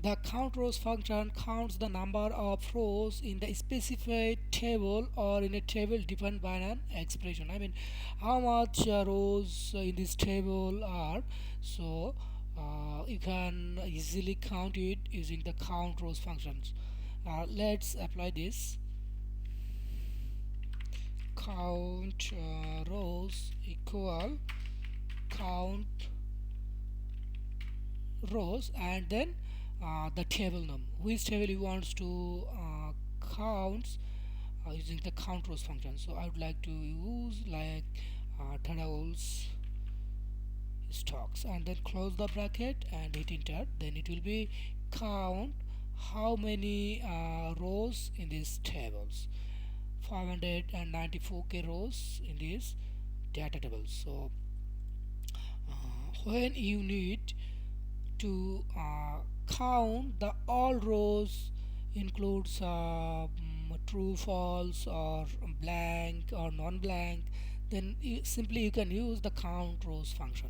The count rows function counts the number of rows in the specified table or in a table defined by an expression. I mean, how much rows in this table are. So you can easily count it using the count rows functions. Let's apply this. Count rows equal count rows and then the table num, which table you want to count using the count rows function. So I would like to use like tables stocks and then close the bracket and hit enter. Then it will be count how many rows in these tables. 594k rows in this data table. So when you need to count the all rows includes true, false, or blank or non-blank, then simply you can use the count rows function.